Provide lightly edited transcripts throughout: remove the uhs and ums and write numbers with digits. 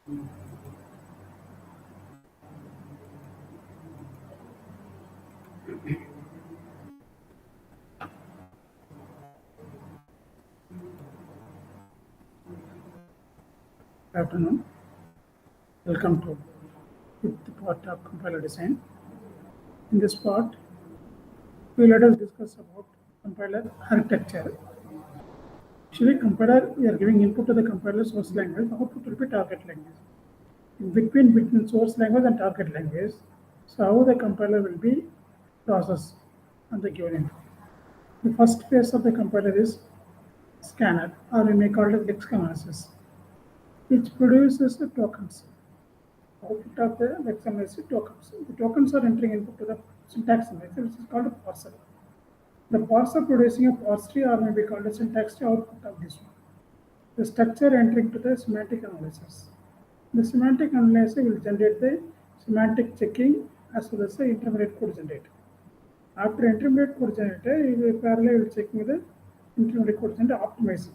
Good afternoon. Welcome to fifth part of compiler design. In this part, let us discuss about compiler architecture. Actually, compiler, we are giving input to the compiler source language, output will be target language. In between source language and target language, so how the compiler will be processed on the given input. The first phase of the compiler is scanner, or we may call it Lexical analysis, which produces the tokens. Output of the Lexical analysis tokens. The tokens are entering input to the syntax analysis, which is called a parser. The parser producing a parse tree, or may be called a syntax tree output of this one. The structure entering to the semantic analysis. The semantic analysis will generate the semantic checking as well as the intermediate code generator. After intermediate code generator, you will parallel checking the intermediate code generator optimizing.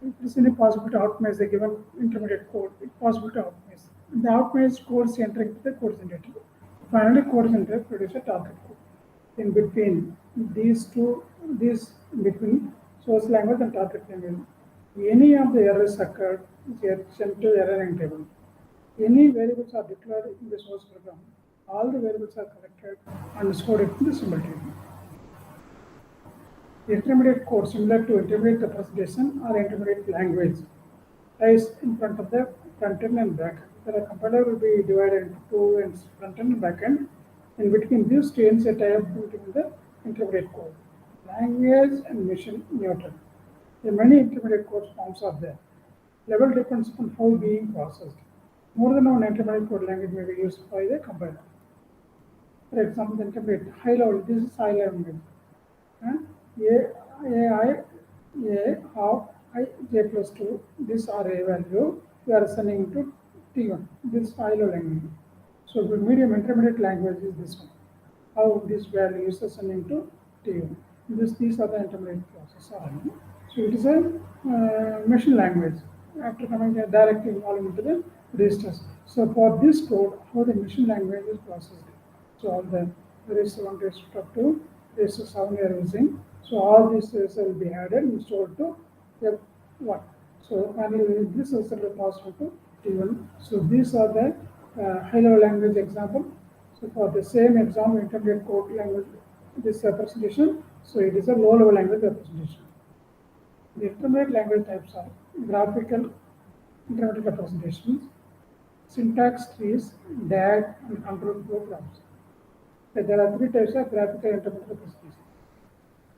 If it is any possible to optimize the given intermediate code, it's possible to optimize. The optimized code is entering to the code generator. Finally, code generator produces a target code. In between between source language and target language, any of the errors occurred is sent to error table. Any variables are declared in the source program. All the variables are collected and stored in the symbol table. The intermediate code, similar to intermediate representation or intermediate language, lies in front of the front end and back end. The compiler will be divided into two ends, front end and back end. In between these two ends, a tie-up between the intermediate code, language and machine neutral. There are many intermediate code forms are there. Level depends on how being processed. More than one intermediate code language may be used by the compiler. For example, the intermediate high level, this is high level language. A half I j plus 2, this array value, we are sending to T1, this high level language. So the medium intermediate language is this one. How this value is sending to T1. These are the intermediate process. So it is a machine language. After coming directly involved into the registers. So for this code, how the machine language is processed. So all the register 1, register 2, register 7 we are using. So all these will be added and stored to F1. So finally this is possible to T1. So these are the high-level language example. So for the same example, intermediate code language, this representation. So it is a low-level language representation. The intermediate language types are graphical intermediate representations, syntax trees, DAG, and control flow graphs. There are three types of graphical intermediate representation.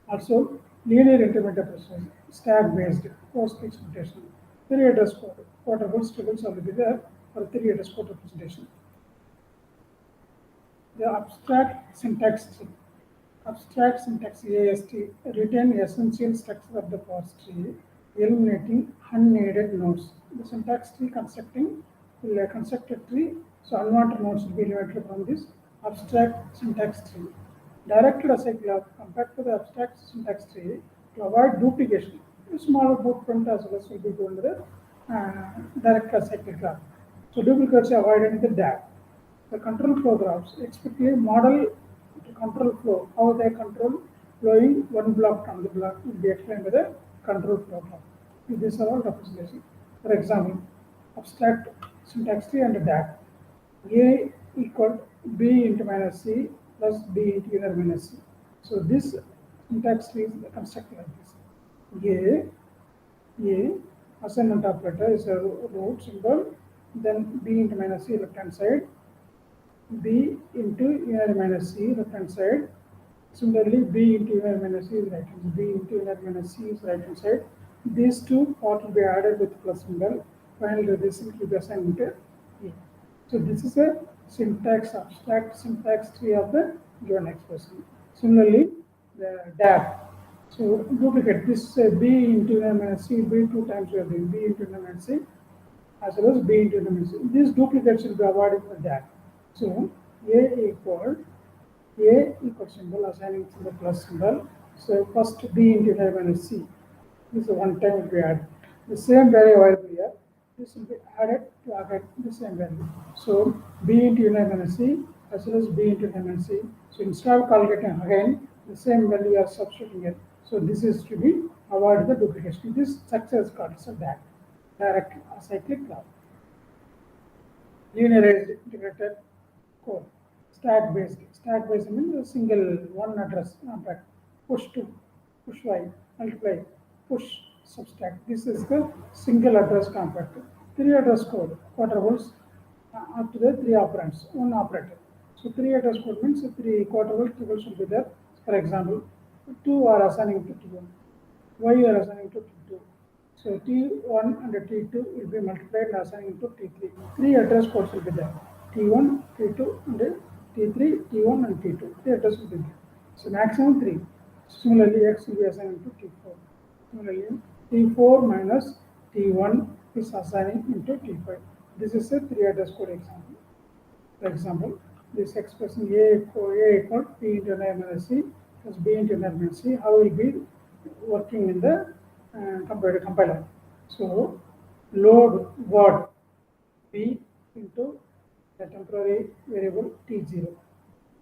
Also, linear intermediate representation, stack-based, post-fix notation, three-address code. Quotable tables will be there for three-address code representation. The abstract syntax tree. Abstract syntax AST retain essential structure of the parse tree, eliminating unneeded nodes. The syntax tree constructing will construct a tree, so unwanted nodes will be eliminated from this abstract syntax tree. Directed acyclic compared to the abstract syntax tree to avoid duplication. A smaller footprint as well as will be going to the direct acyclic graph. So duplicates are avoided in the DAG. The control flow graphs explicitly model the control flow, how they control flowing one block from the block will be explained by the control flow graph. These are all representation. For example, abstract syntax tree and DAG. A equal B into minus C plus B into inner minus C. So this syntax tree is constructed like this. A assignment operator is a root symbol, then B into minus C left hand side, B into inner minus C left hand side. Similarly, B into inner minus C is right hand side. B into inner minus C is right hand side. These two part will be added with plus symbol. Finally, the result will be assigned to A. So this is a syntax abstract syntax tree of the given expression. Similarly, the DAG. So duplicate this B into inner minus C, B two times we are doing B into inner minus C as well as B into inner minus C. These duplicates will be avoided for DAG. So A equal symbol assigning to the plus symbol. So first B into inner minus C. This is one time will be added. The same value available here. this will be added to get the same value. So B into union minus C as well as B into union minus C. So instead of calculating again, the same value you are substituting it. So this is to be avoid the duplication. This structure is called as a DAC, direct acyclic graph. Linearized integrated code. Stack based. Stack based means a single one address compact. Push to push y, multiply, push subtract. This is the single address compact. Three address code, quaternions up to the three operands, one operator. So three address code means three quaternions will be there. For example, two are assigning to T1, y are assigning to T2. So T1 and T2 will be multiplied and assigning to T3. Three address codes will be there. T1, T2 and T3, T1 and T2. Three address will be there. So maximum 3. Similarly, X will be assigned to T4. Similarly, T4 minus T1 is assigning into T5. This is a three address code example. For example, this expression A equal P into N minus C plus B into N minus C, how will be working in the compiler. So load word B into the temporary variable T0,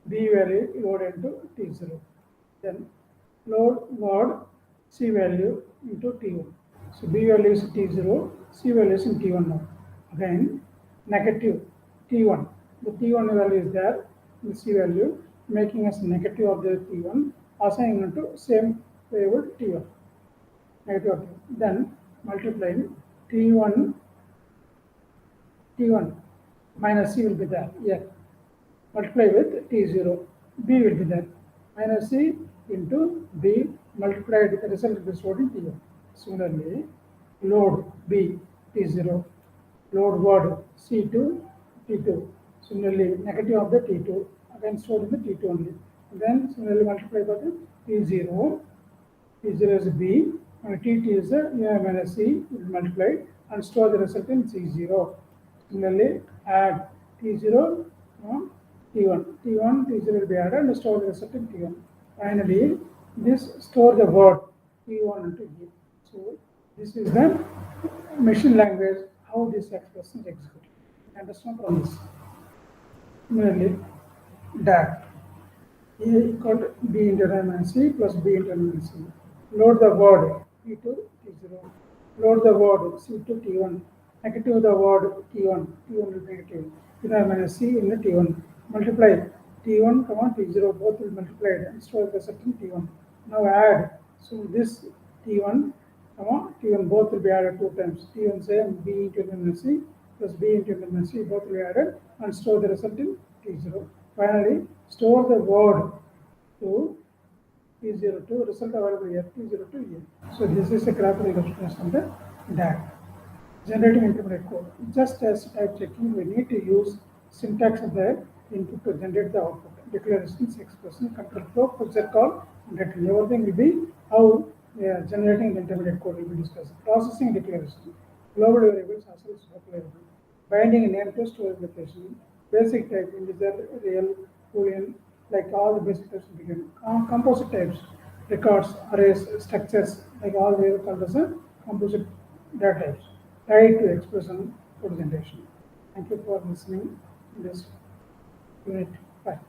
B value load into T0, then load word C value into T1. So B value is T0, C value is in T1 now. Again, negative T1. The T1 value is there, the C value, making us negative of the T1, assigning into same variable T1. Negative of T1. Then multiplying T1 minus C will be there here. Multiply with T0, B will be there. Minus C into B multiplied with the result will be stored in T1. Similarly, load B T0, load word C2 T2. Similarly, negative of the T2 again stored in the T2 only. Then similarly multiply by the T0. T0 is B and T2 is a minus C will be multiplied and store the result in C0. Similarly, add T0 T1. T0 will be added and store the result in T1. Finally, this store the word T1 into E. So this is the machine language how this expression is executed. Understand from this. Similarly, DAC A equal to B into N minus C plus B into N minus C. Load the word T2 T0. Load the word C2 T1. Negative the word T1. T1 will be negative. N minus C in the T1. Multiply T1 T0 both will multiply and store the result in T1. Now add. So this T1 T1 both will be added two times. T1 same B into N minus C plus B into N minus C both will be added and store the result in T0. Finally, store the word to T0 to result available here T0 to E. So this is a graphical representation of the DAC. Generating intermediate code. Just as type checking, we need to use syntax of the input to generate the output. Declarations, expression, control flow, function call, and return. Everything will be how generating the intermediate code will be discussed. Processing declaration, global variables as well as local variable. Binding name to storage location. Basic type, integer, real, boolean, like all the basic types will begin. Composite types, records, arrays, structures, like all they are called as a composite data types. Tied to expression code generation. Thank you for listening to this unit. Bye.